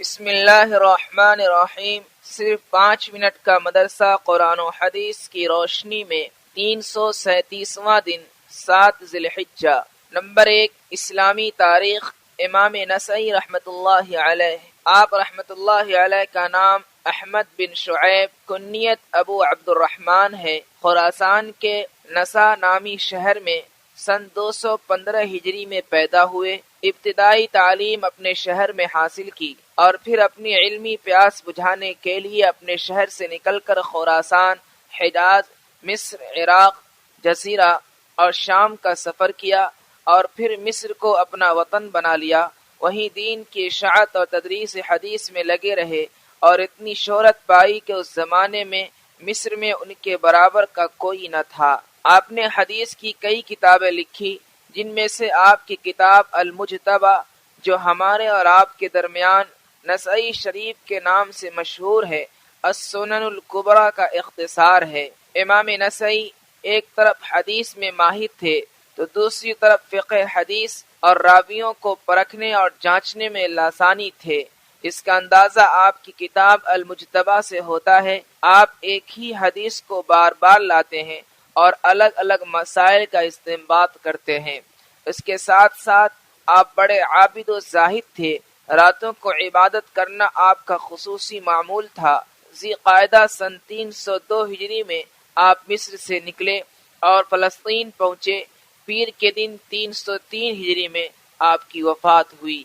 بسم اللہ الرحمن الرحیم۔ صرف 5 منٹ کا مدرسہ قرآن و حدیث کی روشنی میں 337واں دن 7 ذی الحجہ۔ نمبر 1، اسلامی تاریخ۔ امام نسائی رحمۃ اللہ علیہ، آپ رحمۃ اللہ علیہ کا نام احمد بن شعیب، کنیت ابو عبد الرحمن ہے۔ خراسان کے نسا نامی شہر میں سن 215 ہجری میں پیدا ہوئے۔ ابتدائی تعلیم اپنے شہر میں حاصل کی اور پھر اپنی علمی پیاس بجھانے کے لیے اپنے شہر سے نکل کر خراسان، حجاز، مصر، عراق، جزیرہ اور شام کا سفر کیا اور پھر مصر کو اپنا وطن بنا لیا۔ وہیں دین کی اشاعت اور تدریس حدیث میں لگے رہے اور اتنی شہرت پائی کہ اس زمانے میں مصر میں ان کے برابر کا کوئی نہ تھا۔ آپ نے حدیث کی کئی کتابیں لکھی، جن میں سے آپ کی کتاب المجتبی، جو ہمارے اور آپ کے درمیان نسائی شریف کے نام سے مشہور ہے، السنن الکبریٰ کا اختصار ہے۔ امام نسائی ایک طرف حدیث میں ماہر تھے تو دوسری طرف فقہ حدیث اور راویوں کو پرکھنے اور جانچنے میں لاسانی تھے۔ اس کا اندازہ آپ کی کتاب المجتبی سے ہوتا ہے۔ آپ ایک ہی حدیث کو بار بار لاتے ہیں اور الگ الگ مسائل کا استنباط کرتے ہیں۔ اس کے ساتھ ساتھ آپ بڑے عابد و زاہد تھے۔ راتوں کو عبادت کرنا آپ کا خصوصی معمول تھا۔ ذی قعدہ سن 302 ہجری میں آپ مصر سے نکلے اور فلسطین پہنچے۔ پیر کے دن 303 ہجری میں آپ کی وفات ہوئی۔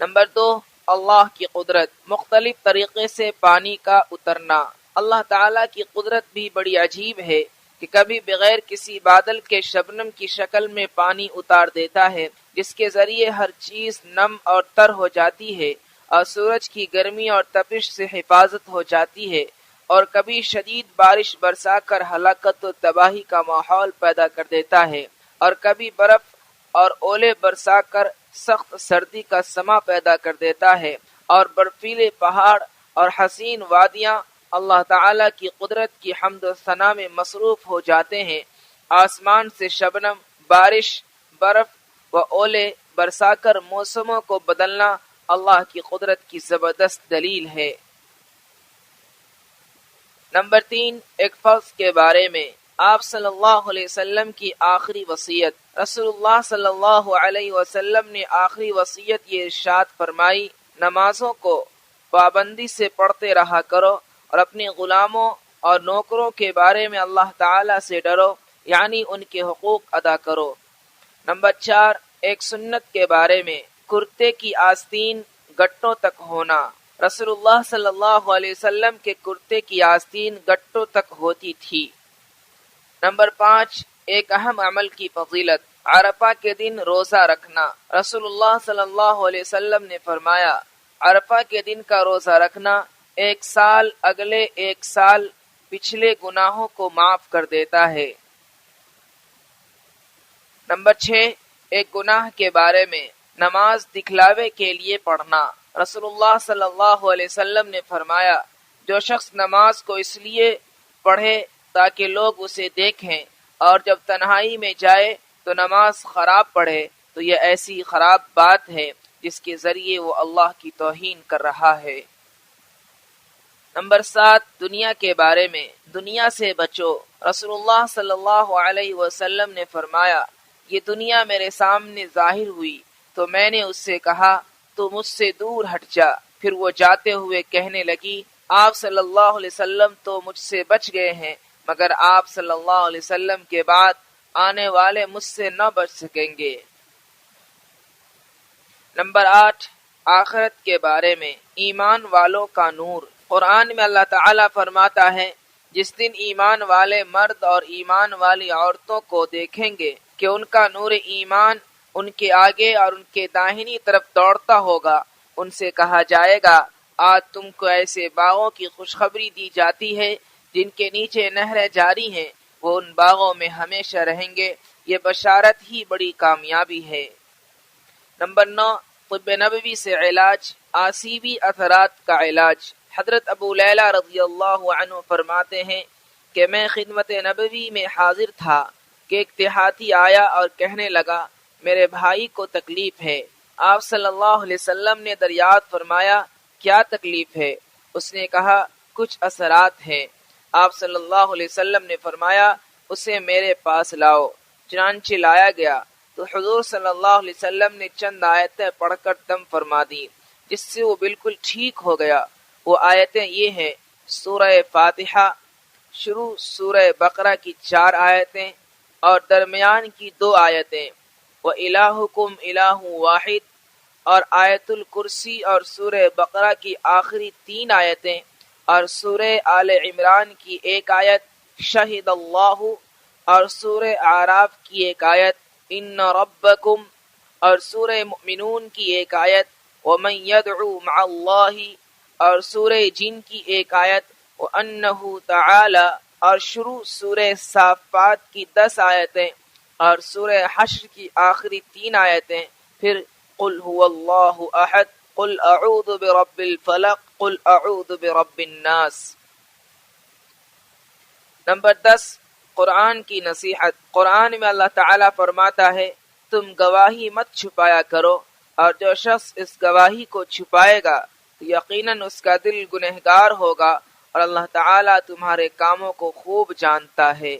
نمبر 2، اللہ کی قدرت۔ مختلف طریقے سے پانی کا اترنا۔ اللہ تعالیٰ کی قدرت بھی بڑی عجیب ہے کہ کبھی بغیر کسی بادل کے شبنم کی شکل میں پانی اتار دیتا ہے، جس کے ذریعے ہر چیز نم اور تر ہو جاتی ہے اور سورج کی گرمی اور تپش سے حفاظت ہو جاتی ہے، اور کبھی شدید بارش برسا کر ہلاکت و تباہی کا ماحول پیدا کر دیتا ہے، اور کبھی برف اور اولے برسا کر سخت سردی کا سما پیدا کر دیتا ہے، اور برفیلے پہاڑ اور حسین وادیاں اللہ تعالیٰ کی قدرت کی حمد و ثنا میں مصروف ہو جاتے ہیں۔ آسمان سے شبنم، بارش، برف و اولے برسا کر موسموں کو بدلنا اللہ کی قدرت کی زبردست دلیل ہے۔ نمبر 3، ایک فرض کے بارے میں۔ آپ صلی اللہ علیہ وسلم کی آخری وصیت۔ رسول اللہ صلی اللہ علیہ وسلم نے آخری وصیت یہ ارشاد فرمائی، نمازوں کو پابندی سے پڑھتے رہا کرو اور اپنے غلاموں اور نوکروں کے بارے میں اللہ تعالیٰ سے ڈرو، یعنی ان کے حقوق ادا کرو۔ نمبر 4، ایک سنت کے بارے میں۔ کرتے کی آستین گٹوں تک ہونا۔ رسول اللہ صلی اللہ علیہ وسلم کے کرتے کی آستین گٹوں تک ہوتی تھی۔ نمبر 5، ایک اہم عمل کی فضیلت۔ عرفہ کے دن روزہ رکھنا۔ رسول اللہ صلی اللہ علیہ وسلم نے فرمایا، عرفہ کے دن کا روزہ رکھنا 1 سال اگلے 1 سال پچھلے گناہوں کو معاف کر دیتا ہے۔ نمبر 6، ایک گناہ کے بارے میں۔ نماز دکھلاوے کے لیے پڑھنا۔ رسول اللہ صلی اللہ علیہ وسلم نے فرمایا، جو شخص نماز کو اس لیے پڑھے تاکہ لوگ اسے دیکھیں اور جب تنہائی میں جائے تو نماز خراب پڑھے تو یہ ایسی خراب بات ہے جس کے ذریعے وہ اللہ کی توہین کر رہا ہے۔ نمبر 7، دنیا کے بارے میں۔ دنیا سے بچو۔ رسول اللہ صلی اللہ علیہ وسلم نے فرمایا، یہ دنیا میرے سامنے ظاہر ہوئی تو میں نے اس سے کہا، تو مجھ سے دور ہٹ جا۔ پھر وہ جاتے ہوئے کہنے لگی، آپ صلی اللہ علیہ وسلم تو مجھ سے بچ گئے ہیں، مگر آپ صلی اللہ علیہ وسلم کے بعد آنے والے مجھ سے نہ بچ سکیں گے۔ نمبر 8، آخرت کے بارے میں۔ ایمان والوں کا نور۔ قرآن میں اللہ تعالیٰ فرماتا ہے، جس دن ایمان والے مرد اور ایمان والی عورتوں کو دیکھیں گے کہ ان کا نور ایمان ان کے آگے اور ان کے داہنی طرف دوڑتا ہوگا، ان سے کہا جائے گا، آج تم کو ایسے باغوں کی خوشخبری دی جاتی ہے جن کے نیچے نہریں جاری ہیں، وہ ان باغوں میں ہمیشہ رہیں گے، یہ بشارت ہی بڑی کامیابی ہے۔ نمبر 9، طب نبوی سے علاج۔ آسیبی اثرات کا علاج۔ حضرت ابو لیلہ رضی اللہ عنہ فرماتے ہیں کہ میں خدمت نبوی میں حاضر تھا کہ ایک دیہاتی آیا اور کہنے لگا، میرے بھائی کو تکلیف ہے، آپ صلی اللہ علیہ وسلم نے دریافت فرمایا کیا تکلیف ہے؟ اس نے کہا کچھ اثرات ہیں۔ آپ صلی اللہ علیہ وسلم نے فرمایا اسے میرے پاس لاؤ۔ چنانچہ لایا گیا تو حضور صلی اللہ علیہ وسلم نے چند آیتیں پڑھ کر دم فرما دی جس سے وہ بالکل ٹھیک ہو گیا۔ وہ آیتیں یہ ہیں: سورہ فاتحہ، شروع سورہ بقرہ کی 4 آیتیں اور درمیان کی 2 آیتیں، وَإِلَٰهُكُمْ إِلَٰهٌ وَاحِدٌ، اور آیت الکرسی اور سورہ بقرہ کی آخری 3 آیتیں اور سورہ آل عمران کی 1 آیت، شہد اللہ، اور سورہ اعراف کی 1 آیت، ان ربکم، اور سورہ مؤمنون کی 1 آیت، ومن يدعو مع اللہ، اور سورہ جن کی 1 آیت، وانہ تعالی، اور شروع سورہ صافات کی 10 آیتیں اور سورہ حشر کی آخری 3 آیتیں، پھر قل هو اللہ احد، قل اعوذ برب الفلق، قل اعوذ برب الناس۔ نمبر 10، قرآن کی نصیحت۔ قرآن میں اللہ تعالیٰ فرماتا ہے تم گواہی مت چھپایا کرو، اور جو شخص اس گواہی کو چھپائے گا تو یقیناً اس کا دل گنہگار ہوگا، اور اللہ تعالیٰ تمہارے کاموں کو خوب جانتا ہے۔